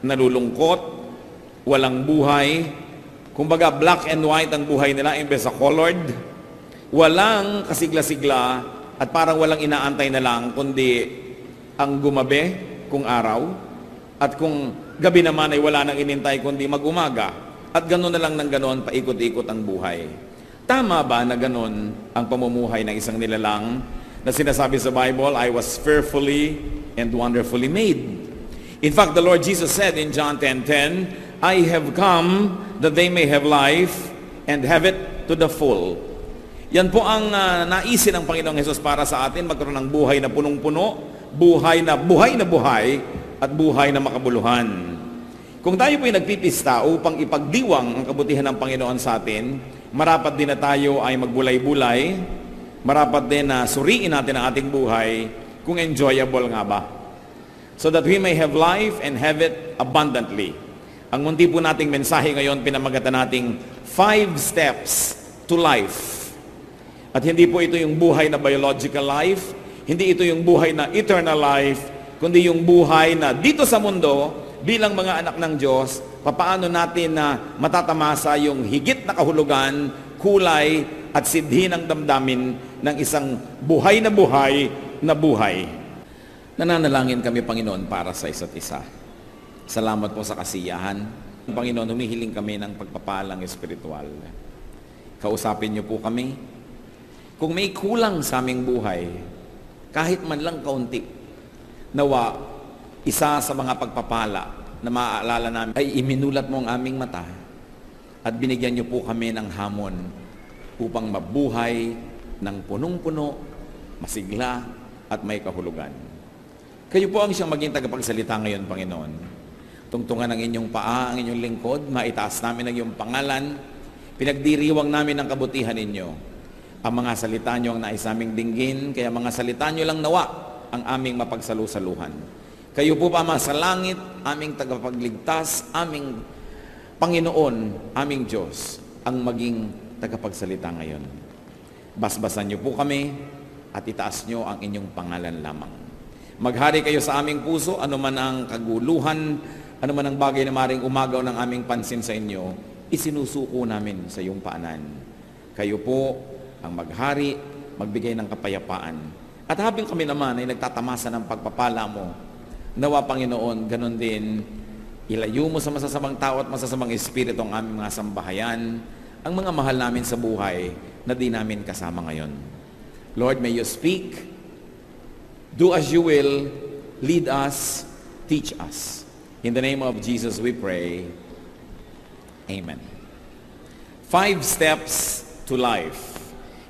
nalulungkot, walang buhay. Kumbaga, black and white ang buhay nila imbes sa colored. Walang kasigla-sigla at parang walang inaantay na lang, kundi ang gumabi kung araw at kung gabi naman ay wala nang inintay kundi mag-umaga. At gano'n na lang ng gano'n, paikot-ikot ang buhay. Tama ba na gano'n ang pamumuhay ng isang nilalang na sinasabi sa Bible, I was fearfully and wonderfully made. In fact, the Lord Jesus said in John 10:10, I have come that they may have life and have it to the full. Yan po ang naisin ng Panginoong Hesus para sa atin, magkaroon ng buhay na punong-puno, buhay na buhay at buhay na makabuluhan. Kung tayo po'y nagpipista upang ipagdiwang ang kabutihan ng Panginoon sa atin, marapat din na tayo ay magbulay-bulay, marapat din na suriin natin ang ating buhay kung enjoyable nga ba. So that we may have life and have it abundantly. Ang munti po nating mensahe ngayon, pinamagatan nating 5 steps to life. At hindi po ito yung buhay na biological life, hindi ito yung buhay na eternal life, kundi yung buhay na dito sa mundo, bilang mga anak ng Diyos, papaano natin na matatamasa yung higit na kahulugan, kulay at sidhi ng damdamin ng isang buhay na buhay. Nananalangin kami, Panginoon, para sa isa't isa. Salamat po sa kasiyahan. Panginoon, humihiling kami ng pagpapalang espiritual. Kausapin niyo po kami. Kung may kulang sa aming buhay, kahit man lang kaunti, nawa, isa sa mga pagpapala na maaalala namin ay iminulat mo ang aming mata at binigyan niyo po kami ng hamon upang mabuhay ng punong-puno, masigla at may kahulugan. Kayo po ang siyang maging tagapagsalita ngayon, Panginoon. Tungtungan ang inyong paa, ang inyong lingkod, maitaas namin ang iyong pangalan, pinagdiriwang namin ang kabutihan ninyo. Ang mga salita nyo ang nais aming dinggin, kaya mga salita nyo lang nawa ang aming mapagsalusaluhan. Kayo po pa sa langit, aming tagapagligtas, aming Panginoon, aming Diyos, ang maging tagapagsalita ngayon. Basbasan nyo po kami at itaas nyo ang inyong pangalan lamang. Maghari kayo sa aming puso, anuman ang kaguluhan, anuman ang bagay na maring umagaw ng aming pansin sa inyo, isinusuko namin sa iyong paanan. Kayo po ang maghari, magbigay ng kapayapaan. At habang kami naman ay nagtatamasa ng pagpapala mo, nawa, Panginoon, ganun din, ilayo mo sa masasamang tao at masasamang espiritu ang aming mga sambahayan, ang mga mahal namin sa buhay na di namin kasama ngayon. Lord, may you speak. Do as you will, lead us, teach us. In the name of Jesus we pray. Amen. 5 steps to life.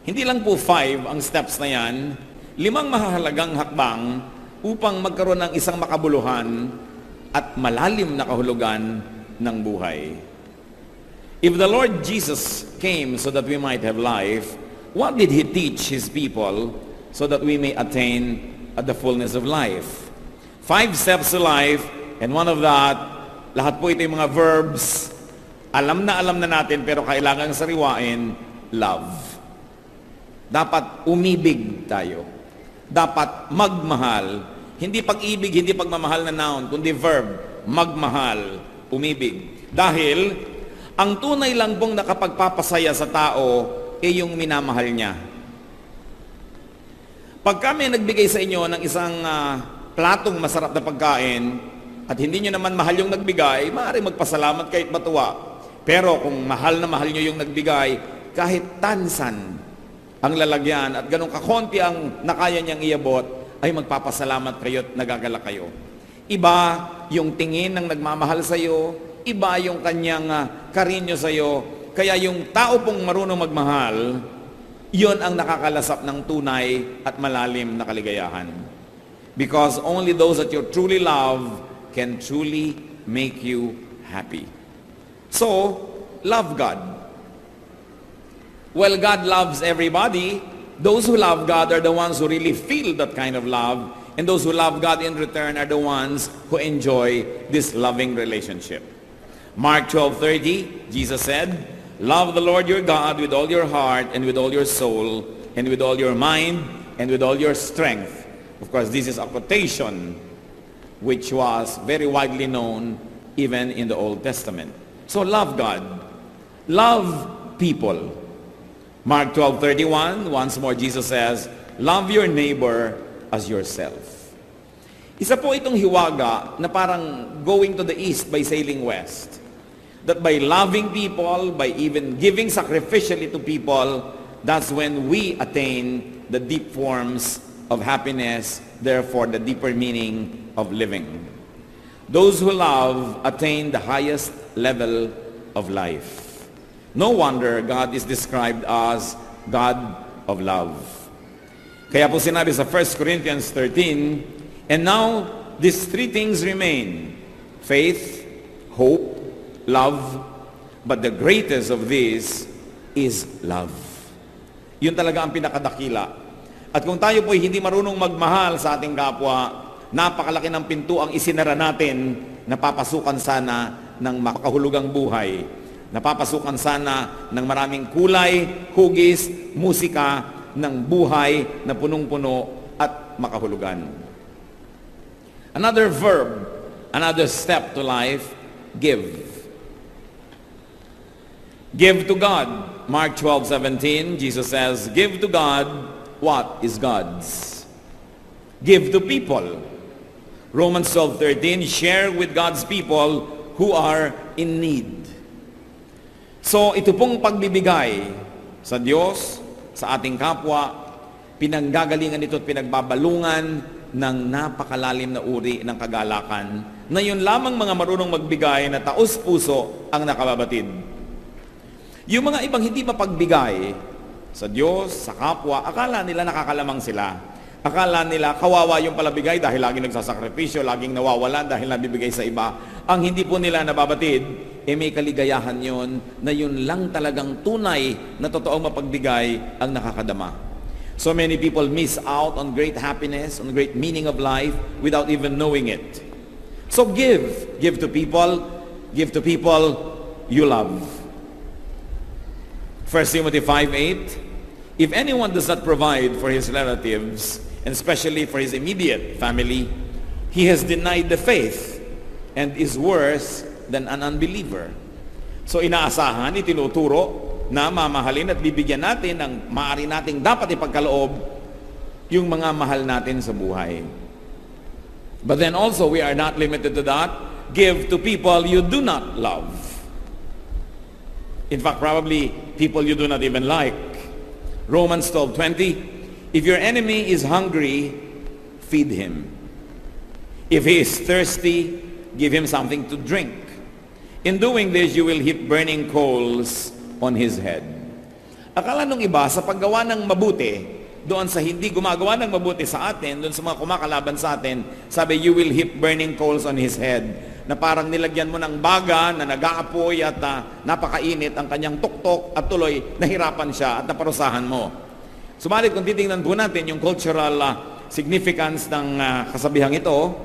Hindi lang po 5 ang steps na yan, 5 mahahalagang hakbang upang magkaroon ng isang makabuluhan at malalim na kahulugan ng buhay. If the Lord Jesus came so that we might have life, what did He teach His people so that we may attain at the fullness of life? 5 steps to life, and one of that, lahat po ito yung mga verbs, alam na natin pero kailangang sariwain, love. Dapat umibig tayo. Dapat magmahal. Hindi pag-ibig, hindi pagmamahal na noun, kundi verb, magmahal, umibig. Dahil, ang tunay lang pong nakapagpapasaya sa tao ay yung minamahal niya. Pag kami nagbigay sa inyo ng isang platong masarap na pagkain at hindi nyo naman mahal yung nagbigay, maaaring magpasalamat kahit matuwa. Pero kung mahal na mahal nyo yung nagbigay, kahit tansan ang lalagyan at ganun kakonti ang nakaya niyang iabot, ay magpapasalamat kayo at nagagala kayo. Iba yung tingin ng nagmamahal sa iyo, iba yung kanyang karinyo sa iyo, kaya yung tao pong marunong magmahal, yon ang nakakalasap ng tunay at malalim na kaligayahan. Because only those that you truly love can truly make you happy. So, love God. Well, God loves everybody. Those who love God are the ones who really feel that kind of love, and those who love God in return are the ones who enjoy this loving relationship. Mark 12:30, Jesus said, love the Lord your God with all your heart and with all your soul and with all your mind and with all your strength. Of course, this is a quotation which was very widely known even in the Old Testament. So love God. Love people. Mark 12:31, once more Jesus says, love your neighbor as yourself. Isa po itong hiwaga na parang going to the east by sailing west. That by loving people, by even giving sacrificially to people, that's when we attain the deep forms of happiness, therefore the deeper meaning of living. Those who love attain the highest level of life. No wonder God is described as God of love. Kaya po sinabi sa 1 Corinthians 13, and now these three things remain: faith, hope, love, but the greatest of these is love. Yun talaga ang pinakadakila. At kung tayo po hindi marunong magmahal sa ating kapwa, napakalaki ng pinto ang isinara natin, napapasukan sana ng makahulugang buhay. Napapasukan sana ng maraming kulay, hugis, musika ng buhay na punong-puno at makahulugan. Another verb, another step to life, give. Give to God. Mark 12:17, Jesus says, give to God what is God's. Give to people. Romans 12:13, share with God's people who are in need. So ito pong pagbibigay sa Diyos, sa ating kapwa, pinanggagalingan ito at pinagbabalungan ng napakalalim na uri ng kagalakan na yun lamang mga marunong magbigay na taos-puso ang nakababatid. Yung mga ibang hindi mapagbigay sa Diyos, sa kapwa, akala nila nakakalamang sila. Akala nila kawawa yung palabigay dahil laging nagsasakripisyo, laging nawawala dahil nabibigay sa iba. Ang hindi po nila nababatid, may kaligayahan yon na yun lang talagang tunay na totoong mapagbigay ang nakakadama. So many people miss out on great happiness, on great meaning of life without even knowing it. So give to people you love. 1 Timothy 5:8, if anyone does not provide for his relatives, and especially for his immediate family, he has denied the faith and is worse than an unbeliever. So inaasahan, itinuturo na mamahalin at bibigyan natin ng maaari nating dapat ipagkaloob yung mga mahal natin sa buhay. But then also, we are not limited to that. Give to people you do not love. In fact, probably people you do not even like. Romans 12:20, if your enemy is hungry, feed him. If he is thirsty, give him something to drink. In doing this, you will heap burning coals on his head. Akala nung iba, sa paggawa ng mabuti, doon sa hindi gumagawa ng mabuti sa atin, doon sa mga kumakalaban sa atin, sabi, you will heap burning coals on his head. Na parang nilagyan mo ng baga na nag-aapoy at napakainit ang kanyang tuktok at tuloy nahirapan siya at naparusahan mo. Subalit kung titingnan po natin yung cultural significance ng kasabihang ito,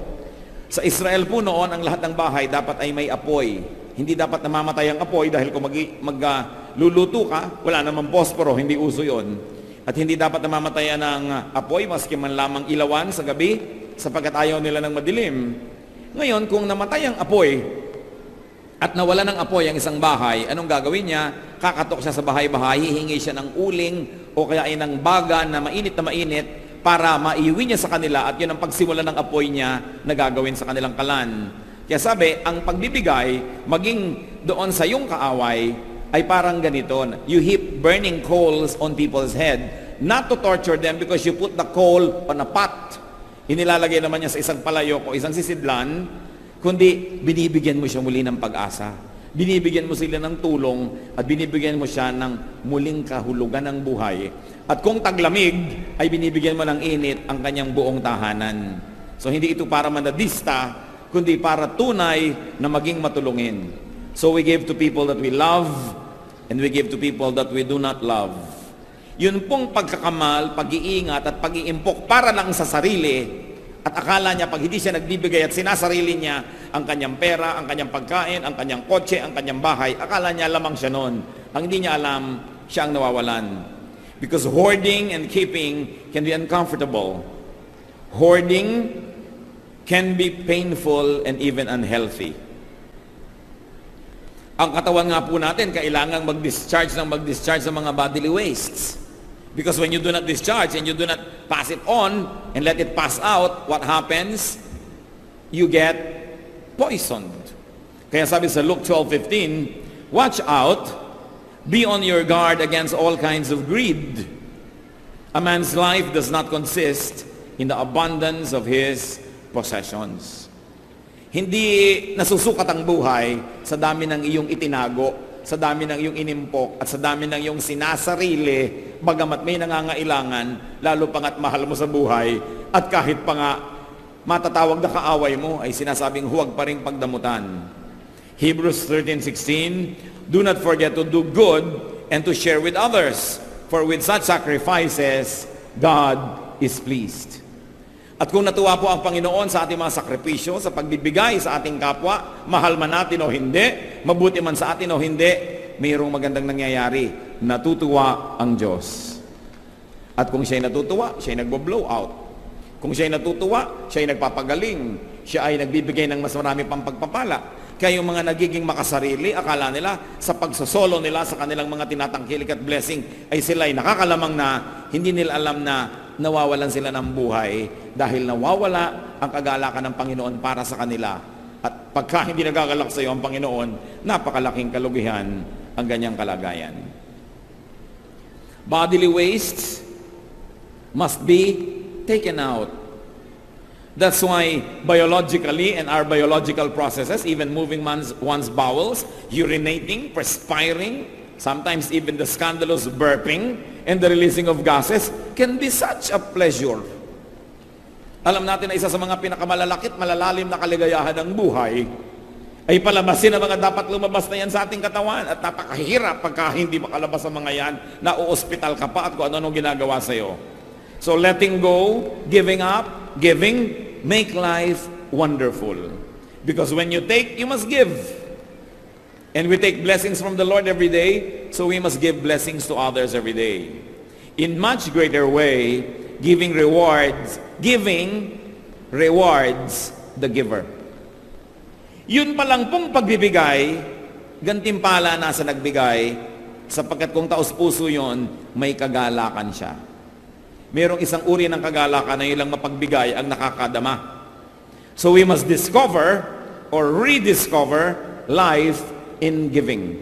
sa Israel po noon ang lahat ng bahay dapat ay may apoy. Hindi dapat namamatay ang apoy dahil kung magluluto ka, wala namang posporo, hindi uso yon. At hindi dapat namamatayan ng apoy maski man lamang ilawan sa gabi sapagkat ayaw nila ng madilim. Ngayon, kung namatay ang apoy at nawala ng apoy ang isang bahay, anong gagawin niya? Kakatok siya sa bahay-bahay, hihingi siya ng uling o kaya ay ng baga na mainit para maiuwi niya sa kanila at yun ang pagsimula ng apoy niya na gagawin sa kanilang kalan. Kaya sabi, ang pagbibigay, maging doon sa iyong kaaway, ay parang ganito. You heap burning coals on people's head, not to torture them because you put the coal on a pot. Inilalagay naman niya sa isang palayok o isang sisidlan, kundi binibigyan mo siya muli ng pag-asa. Binibigyan mo sila ng tulong at binibigyan mo siya ng muling kahulugan ng buhay. At kung taglamig, ay binibigyan mo ng init ang kanyang buong tahanan. So hindi ito para manadista, kundi para tunay na maging matulungin. So we give to people that we love and we give to people that we do not love. Yun pong pagkakamal, pag-iingat at pag-iimpok para lang sa sarili at akala niya pag hindi siya nagbibigay at sinasarili niya ang kanyang pera, ang kanyang pagkain, ang kanyang kotse, ang kanyang bahay, akala niya lamang siya noon. Ang hindi niya alam, siya ang nawawalan. Because hoarding and keeping can be uncomfortable. Hoarding can be painful and even unhealthy. Ang katawan nga po natin, kailangan mag-discharge ng mga bodily wastes. Because when you do not discharge and you do not pass it on and let it pass out, what happens? You get poisoned. Kaya sabi sa Luke 12:15, watch out, be on your guard against all kinds of greed. A man's life does not consist in the abundance of his possessions. Hindi nasusukat ang buhay sa dami ng iyong itinago, sa dami ng iyong inimpok, at sa dami ng iyong sinasarili, bagamat may nangangailangan, lalo pangat mahal mo sa buhay, at kahit pa nga matatawag na kaaway mo, ay sinasabing huwag pa rin pagdamutan. Hebrews 13:16, do not forget to do good and to share with others, for with such sacrifices, God is pleased. At kung natuwa po ang Panginoon sa ating mga sakripisyo, sa pagbibigay sa ating kapwa, mahal man natin o hindi, mabuti man sa atin o hindi, mayroong magandang nangyayari. Natutuwa ang Diyos. At kung siya'y natutuwa, siya'y nagbo-blow out. Kung siya'y natutuwa, siya'y nagpapagaling. Siya ay nagbibigay ng mas marami pang pagpapala. Kaya yung mga nagiging makasarili, akala nila sa pagsosolo nila sa kanilang mga tinatangkilik at blessing, ay sila'y nakakalamang na hindi nila alam na nawawalan sila ng buhay dahil nawawala ang kagalakan ng Panginoon para sa kanila. At pagka hindi nagagalak sa iyo ang Panginoon, napakalaking kalugihan ang ganyang kalagayan. Bodily wastes must be taken out. That's why biologically and our biological processes, even moving one's bowels, urinating, perspiring, sometimes even the scandalous burping and the releasing of gases can be such a pleasure. Alam natin na isa sa mga pinakamalalakit, malalalim na kaligayahan ng buhay ay palabasin ang mga dapat lumabas na yan sa ating katawan, at napakahirap pagka hindi makalabas ang mga yan, na uospital ka pa at kung ano-anong ginagawa sa iyo. So letting go, giving up, giving, make life wonderful. Because when you take, you must give. And we take blessings from the Lord every day, so we must give blessings to others every day. In much greater way, giving rewards the giver. Yun pa lang pong pagbibigay, gantimpala na sa nagbigay, sapagkat kung taos-puso yun, may kagalakan siya. Merong isang uri ng kagalakan na ilang mapagbigay ang nakakadama. So we must discover or rediscover life in giving.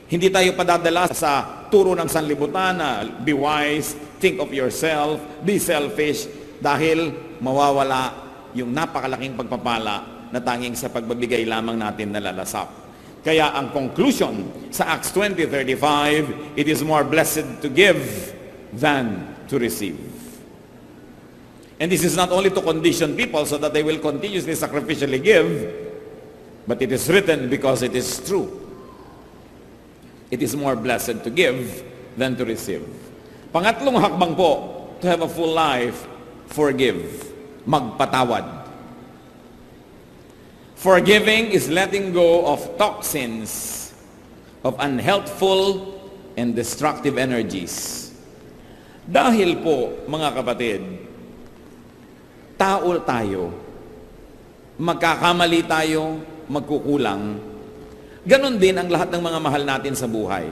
Hindi tayo padadala sa turo ng sanlibutan na be wise, think of yourself, be selfish, dahil mawawala yung napakalaking pagpapala na tanging sa pagbibigay lamang natin nalalasap. Kaya ang conclusion sa Acts 20:35, it is more blessed to give than to receive. And this is not only to condition people so that they will continuously sacrificially give, but it is written because it is true. It is more blessed to give than to receive. Pangatlong hakbang po, to have a full life, forgive. Magpatawad. Forgiving is letting go of toxins, of unhealthful and destructive energies. Dahil po, mga kapatid, tao tayo, magkakamali tayo, magkukulang. Ganon din ang lahat ng mga mahal natin sa buhay.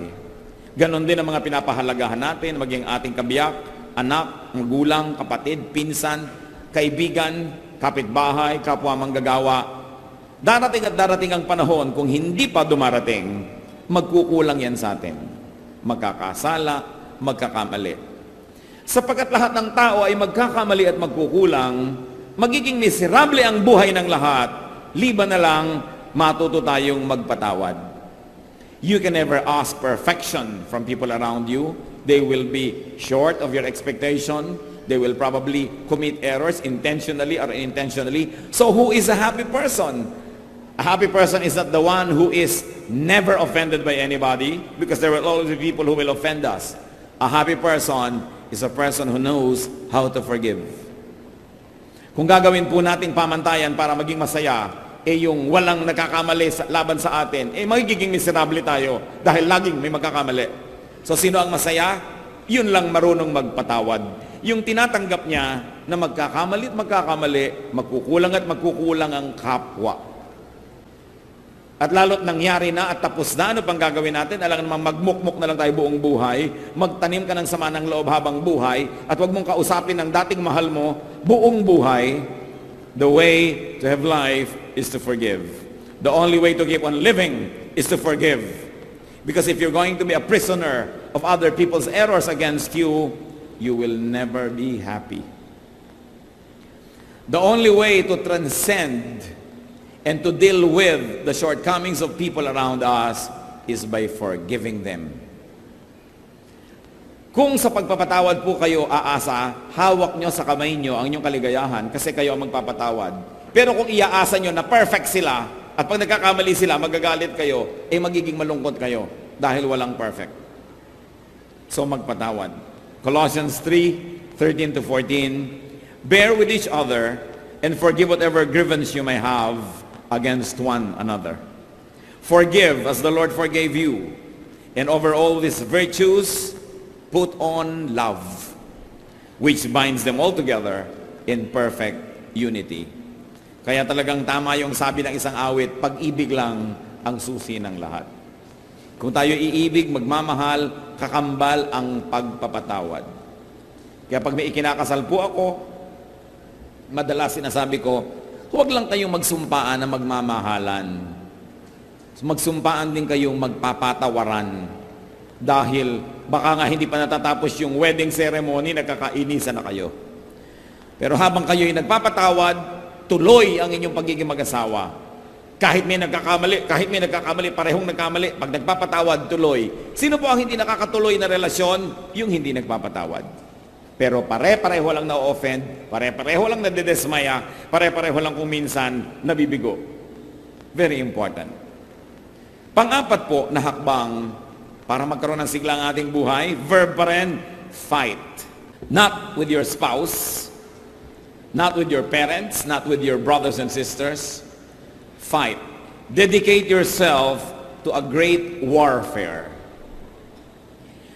Ganon din ang mga pinapahalagahan natin, maging ating kabiyak, anak, magulang, kapatid, pinsan, kaibigan, kapitbahay, kapwa manggagawa. Darating at darating ang panahon, kung hindi pa dumarating, magkukulang yan sa atin. Magkakasala, magkakamali. Sapagkat lahat ng tao ay magkakamali at magkukulang, magiging miserable ang buhay ng lahat, liban na lang matuto tayong magpatawad. You can never ask perfection from people around you. They will be short of your expectation. They will probably commit errors intentionally or unintentionally. So who is a happy person? A happy person is not the one who is never offended by anybody, because there will always be people who will offend us. A happy person is a person who knows how to forgive. Kung gagawin po nating pamantayan para maging masaya, yung walang nagkakamali laban sa atin, magiging miserable tayo dahil laging may magkakamali. So sino ang masaya? Yun lang marunong magpatawad. Yung tinatanggap niya na magkakamali at magkakamali, magkukulang at magkukulang ang kapwa. At lalo't nangyari na at tapos na, ano pang gagawin natin? Alam naman, magmukmuk na lang tayo buong buhay, magtanim ka ng sama ng loob habang buhay, at huwag mong kausapin ng dating mahal mo buong buhay. The way to have life is to forgive. The only way to keep on living is to forgive. Because if you're going to be a prisoner of other people's errors against you, you will never be happy. The only way to transcend and to deal with the shortcomings of people around us is by forgiving them. Kung sa pagpapatawad po kayo aasa, hawak nyo sa kamay nyo ang inyong kaligayahan kasi kayo ang magpapatawad. Pero kung iaasa nyo na perfect sila at pag nagkakamali sila, magagalit kayo, magiging malungkot kayo dahil walang perfect. So magpatawad. Colossians 3:13-14, bear with each other and forgive whatever grievance you may have against one another. Forgive as the Lord forgave you. And over all these virtues, put on love, which binds them all together in perfect unity. Kaya talagang tama yung sabi ng isang awit, pag-ibig lang ang susi ng lahat. Kung tayo iibig, magmamahal, kakambal ang pagpapatawad. Kaya pag may ikinakasal po ako, madalas sinasabi ko, huwag lang kayong magsumpaan na magmamahalan. Magsumpaan din kayong magpapatawaran. Dahil baka nga hindi pa natatapos yung wedding ceremony, nagkakainisan na kayo. Pero habang kayo'y nagpapatawad, tuloy ang inyong pagiging mag-asawa. Kahit may nagkakamali, parehong nagkamali, pag nagpapatawad, tuloy. Sino po ang hindi nakakatuloy na relasyon? Yung hindi nagpapatawad. Pero pare-pareho lang na-offend, pare-pareho lang nadedesmaya, pare-pareho lang kung minsan nabibigo. Very important. Pang-apat po na hakbang para magkaroon ng sigla ang ating buhay, verb pa rin, fight. Not with your spouse, not with your parents, not with your brothers and sisters. Fight. Dedicate yourself to a great warfare.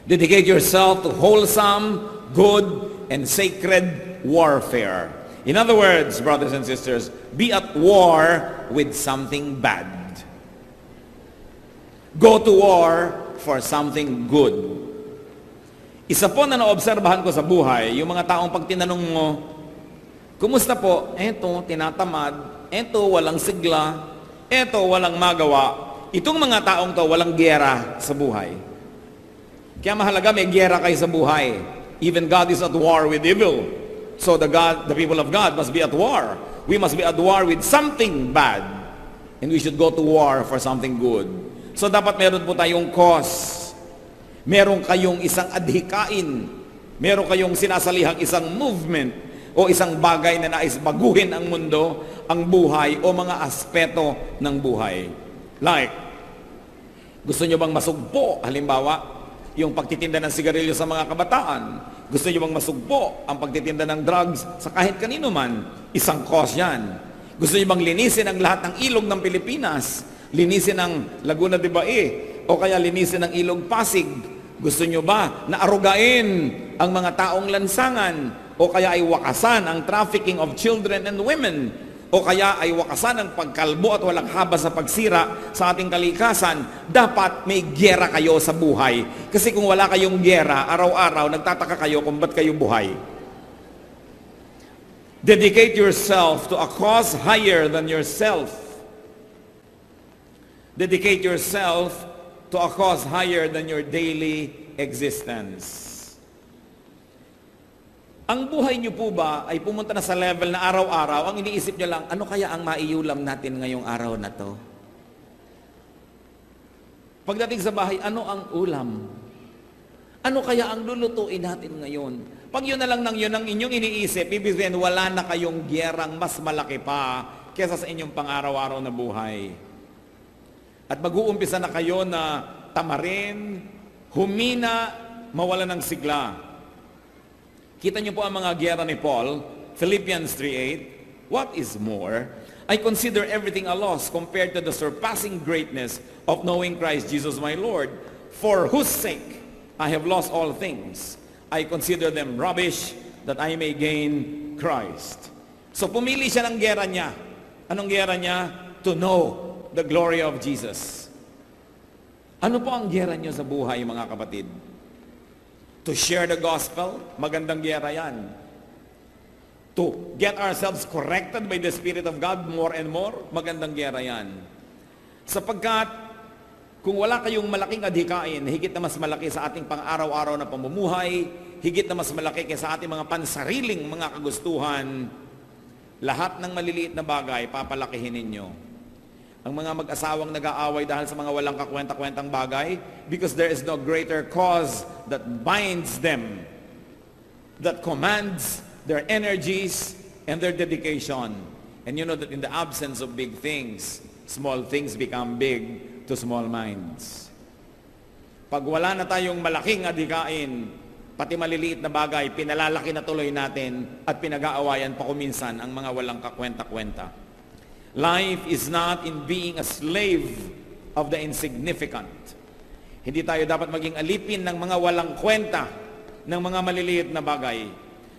Dedicate yourself to wholesome, good, and sacred warfare. In other words, brothers and sisters, be at war with something bad. Go to war for something good. Isa po na naobserbahan ko sa buhay, yung mga taong pag tinanong mo, kumusta po? Eto, tinatamad. Eto, walang sigla. Eto, walang magawa. Itong mga taong to, walang giyera sa buhay. Kaya mahalaga may giyera kayo sa buhay. Even God is at war with evil. So the people of God must be at war. We must be at war with something bad. And we should go to war for something good. So dapat meron po tayong cause. Meron kayong isang adhikain. Meron kayong sinasalihang isang movement o isang bagay na nais baguhin ang mundo, ang buhay o mga aspeto ng buhay. Like, gusto nyo bang masugpo? Halimbawa, yung pagtitinda ng sigarilyo sa mga kabataan. Gusto nyo bang masugpo ang pagtitinda ng drugs sa kahit kanino man? Isang cause yan. Gusto nyo bang linisin ang lahat ng ilog ng Pilipinas? Linisin ang Laguna de Bae? O kaya linisin ang ilog Pasig? Gusto nyo ba na arugain ang mga taong lansangan? O kaya ay wakasan ang trafficking of children and women? O kaya ay wakasan ang pagkalbo at walang haba sa pagsira sa ating kalikasan? Dapat may giyera kayo sa buhay. Kasi kung wala kayong giyera, araw-araw, nagtataka kayo kung ba't kayo buhay. Dedicate yourself to a cause higher than yourself. Dedicate yourself to a cause higher than your daily existence. Ang buhay niyo po ba ay pumunta na sa level na araw-araw, ang iniisip niyo lang, ano kaya ang maiulam natin ngayong araw na to? Pagdating sa bahay, ano ang ulam? Ano kaya ang lulutuin natin ngayon? Pag yun na lang ng yun ang inyong iniisip, ibig sabihin wala na kayong giyerang mas malaki pa kesa sa inyong pang-araw-araw na buhay. At mag-uumpisa na kayo na tamarin, humina, mawala ng sigla. Kita niyo po ang mga giyera ni Paul, Philippians 3:8. What is more, I consider everything a loss compared to the surpassing greatness of knowing Christ Jesus my Lord, for whose sake I have lost all things. I consider them rubbish that I may gain Christ. So pumili siya ng giyera niya. Anong giyera niya? To know the glory of Jesus. Ano po ang giyera nyo sa buhay, mga kapatid? To share the gospel, magandang giyera yan. To get ourselves corrected by the Spirit of God more and more, magandang giyera yan. Sapagkat, kung wala kayong malaking adhikain, higit na mas malaki sa ating pang-araw-araw na pamumuhay, higit na mas malaki kaysa ating mga pansariling mga kagustuhan, lahat ng maliliit na bagay, papalakihin ninyo. Ang mga mag-asawang nag-aaway dahil sa mga walang kakwenta-kwentang bagay, because there is no greater cause that binds them, that commands their energies and their dedication. And you know that in the absence of big things, small things become big to small minds. Pag wala na tayong malaking adhikain, pati maliliit na bagay, pinalalaki na tuloy natin at pinag-aawayan pa kuminsan ang mga walang kakwenta-kwenta. Life is not in being a slave of the insignificant. Hindi tayo dapat maging alipin ng mga walang kwenta, ng mga maliliit na bagay.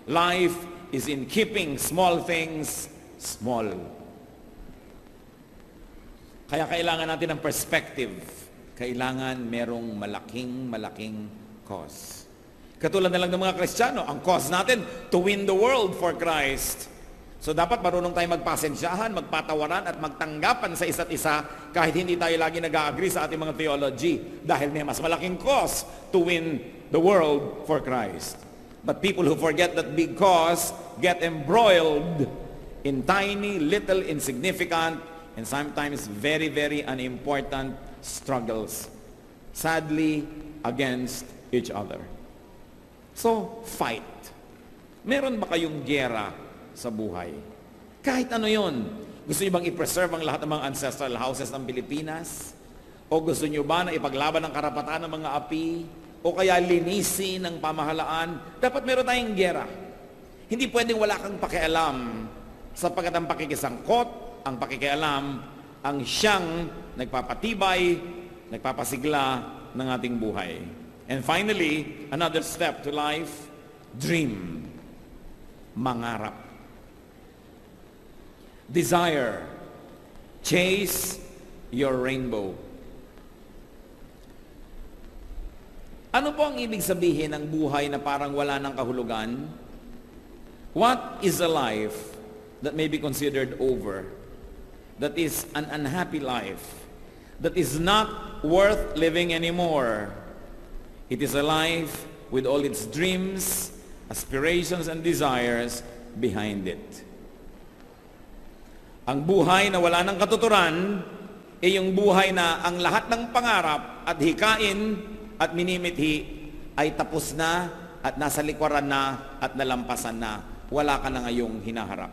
Life is in keeping small things small. Kaya kailangan natin ng perspective. Kailangan merong malaking cause. Katulad na lang ng mga Kristiyano, ang cause natin, to win the world for Christ. So dapat marunong tayo magpasensyahan, magpatawaran at magtanggapan sa isa't isa kahit hindi tayo lagi nag-agree sa ating mga theology dahil may mas malaking cause to win the world for Christ. But people who forget that big cause get embroiled in tiny, little, insignificant, and sometimes very unimportant struggles, sadly, against each other. So, fight. Meron ba kayong giyera sa buhay? Kahit ano yon. Gusto niyo bang i-preserve ang lahat ng mga ancestral houses ng Pilipinas? O gusto niyo ba na ipaglaban ang karapatan ng mga api? O kaya linisin ang pamahalaan? Dapat meron tayong giyera. Hindi pwedeng wala kang pakialam sapagkat ang pakikisangkot, ang pakikialam, ang siyang nagpapatibay, nagpapasigla ng ating buhay. And finally, another step to life, dream. Mangarap. Desire. Chase your rainbow. Ano po ang ibig sabihin ng buhay na parang wala ng kahulugan? What is a life that may be considered over? That is an unhappy life. That is not worth living anymore. It is a life with all its dreams, aspirations, and desires behind it. Ang buhay na wala ng katuturan ay yung buhay na ang lahat ng pangarap at hikain at minimithi ay tapos na at nasa likwaran na at nalampasan na. Wala ka na ngayong hinaharap.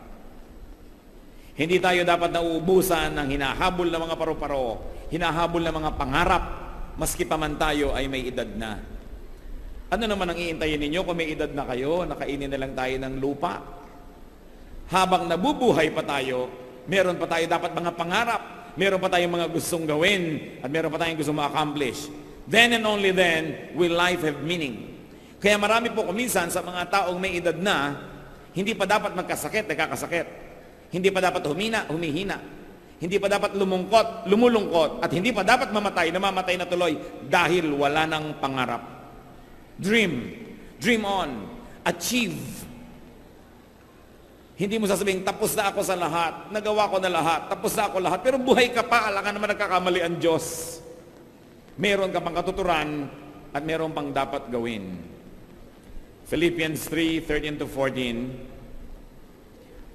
Hindi tayo dapat nauubusan ng hinahabol ng mga paru-paro, hinahabol ng mga pangarap, maski pa man tayo ay may edad na. Ano naman ang iintayin ninyo kung may edad na kayo, nakainin na lang tayo ng lupa? Habang nabubuhay pa tayo, meron pa tayo dapat mga pangarap, meron pa tayong mga gustong gawin, at meron pa tayong gustong ma-accomplish. Then and only then will life have meaning. Kaya marami po kuminsan sa mga taong may edad na, hindi pa dapat magkasakit, nagkakasakit. Hindi pa dapat humihina. Hindi pa dapat lumulungkot, at hindi pa dapat namamatay na tuloy dahil wala ng pangarap. Dream on, achieve. Hindi mo sasabihin, tapos na ako sa lahat, nagawa ko na lahat, tapos na ako lahat, pero buhay ka pa, alangan naman nagkakamali ang Diyos. Meron ka pang katuturan at meron pang dapat gawin. Philippians 3:13-14.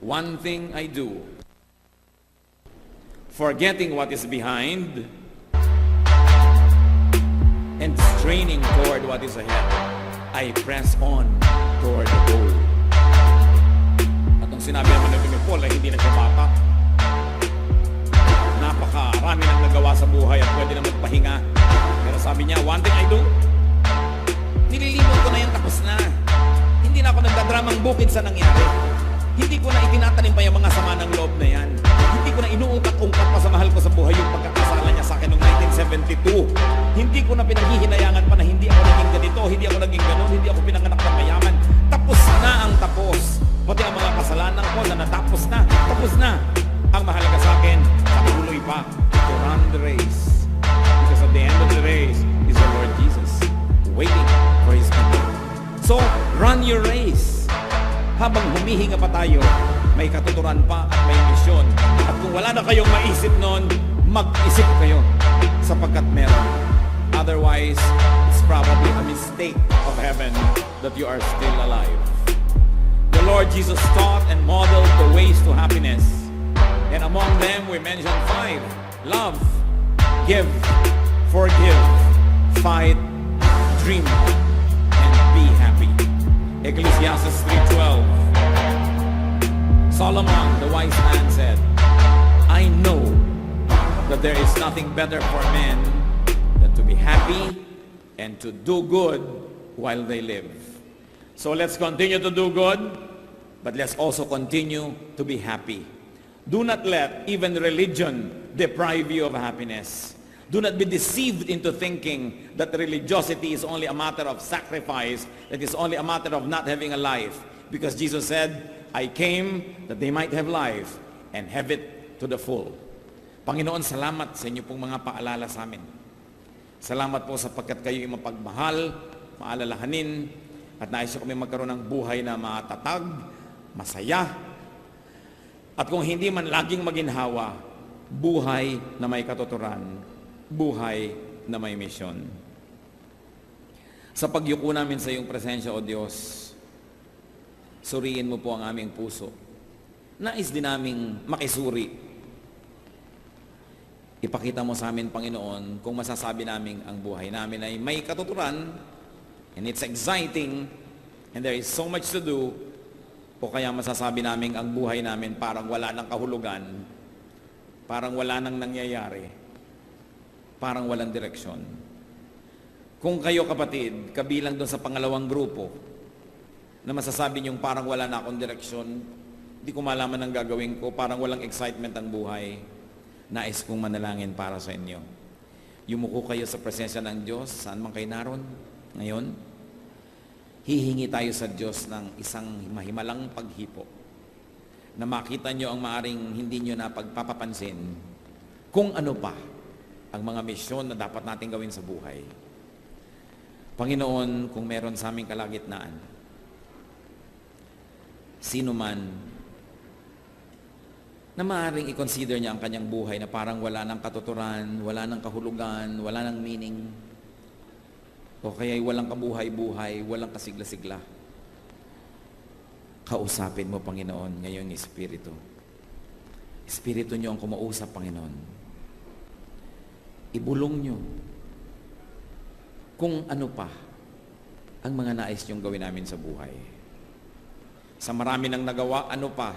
One thing I do, forgetting what is behind and straining toward what is ahead, I press on toward the goal. At ang sinabi naman ni Paul ay hindi nagbabata. Napakarami nang nagawa sa buhay at pwede na magpahinga. Pero sabi niya, one thing I do, nililimot ko na yan, tapos na. Hindi na ako nagdadramang bukid sa nangyari. Hindi ko na itinatanim pa yung mga sama ng loob na yan. Hindi ko na inuungkat-ungkat pa sa mahal ko sa buhay yung pagkakasala niya sa akin noong 1972. Hindi ko na pinaghihinayangan pa na hindi ako naging ganito, hindi ako naging ganon, hindi ako pinanganak ng mayaman. Tapos na ang tapos. Pati ang mga kasalanan ko na natapos na. Tapos na. Ang mahalaga sa akin, patuloy pa ito. run the race. Because at the end of the race is the Lord Jesus waiting for His people. So, run your race. Habang humihinga pa tayo, may katuturan pa at may misyon. At kung wala na kayong maisip nun, mag-isip kayo sapagkat meron. Otherwise, it's probably a mistake of heaven that you are still alive. The Lord Jesus taught and modeled the ways to happiness. And among them, we mentioned 5. Love, give, forgive, fight, dream, and be happy. Ecclesiastes 3:12. Solomon, the wise man, said, I know that there is nothing better for men than to be happy and to do good while they live. So let's continue to do good, but let's also continue to be happy. Do not let even religion deprive you of happiness. Do not be deceived into thinking that religiosity is only a matter of sacrifice, that it's only a matter of not having a life. Because Jesus said, I came that they might have life and have it to the full. Panginoon, salamat sa inyo pong mga paalala sa amin. Salamat po sapagkat kayo ay mapagmahal, maalalahanin, at nais nyo kami magkaroon ng buhay na matatag, masaya, at kung hindi man laging maginhawa, buhay na may katuturan, buhay na may misyon. Sa pagyuko namin sa iyong presensya, O Diyos, suriin mo po ang aming puso. Nais din naming makisuri. Ipakita mo sa amin, Panginoon, kung masasabi namin ang buhay namin ay may katuturan, and it's exciting, and there is so much to do, o kaya masasabi namin ang buhay namin parang wala ng kahulugan, parang wala nang nangyayari, parang walang direksyon. Kung kayo, kapatid, kabilang doon sa pangalawang grupo, na masasabi niyong parang wala na akong direksyon, di ko malaman ang gagawin ko, parang walang excitement ang buhay, nais kong manalangin para sa inyo. Yumuko kayo sa presensya ng Diyos, saan man kayo naroon ngayon. Hihingi tayo sa Diyos ng isang mahimalang paghipo, na makita nyo ang maaring hindi nyo na pagpapapansin kung ano pa ang mga misyon na dapat natin gawin sa buhay. Panginoon, kung meron sa aming kalagitnaan, sino man na maaaring i-consider niya ang kanyang buhay na parang wala ng katuturan, wala ng kahulugan, wala ng meaning, o kaya'y walang kabuhay-buhay, walang kasigla-sigla. Kausapin mo, Panginoon, ngayong Espiritu. Espiritu niyo ang kumausap, Panginoon. Ibulong niyo kung ano pa ang mga nais niyong gawin namin sa buhay. Sa marami nang nagawa, ano pa?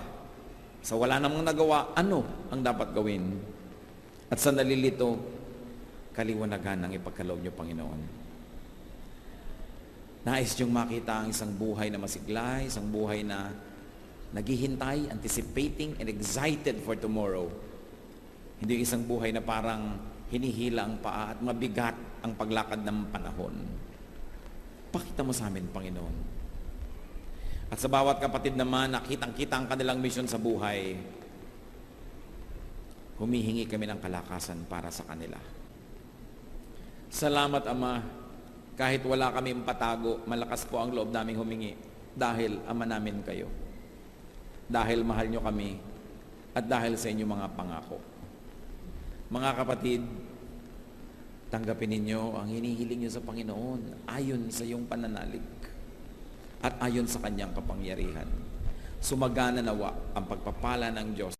Sa wala namang nagawa, ano ang dapat gawin? At sa nalilito, kaliwanagan ang ipagkaloob niyo, Panginoon. Nais niyong makita ang isang buhay na masiglay, isang buhay na naghihintay, anticipating, and excited for tomorrow. Hindi yung isang buhay na parang hinihila ang paa at mabigat ang paglakad ng panahon. Pakita mo sa amin, Panginoon. At sa bawat kapatid naman, nakitang-kita ang kanilang misyon sa buhay, humihingi kami ng kalakasan para sa kanila. Salamat, Ama, kahit wala kaming patago, malakas po ang loob naming humingi dahil Ama namin kayo. Dahil mahal nyo kami at dahil sa inyong mga pangako. Mga kapatid, tanggapin ninyo ang hinihiling nyo sa Panginoon ayon sa iyong pananalig at ayon sa kanyang kapangyarihan. Sumagana nawa ang pagpapala ng Diyos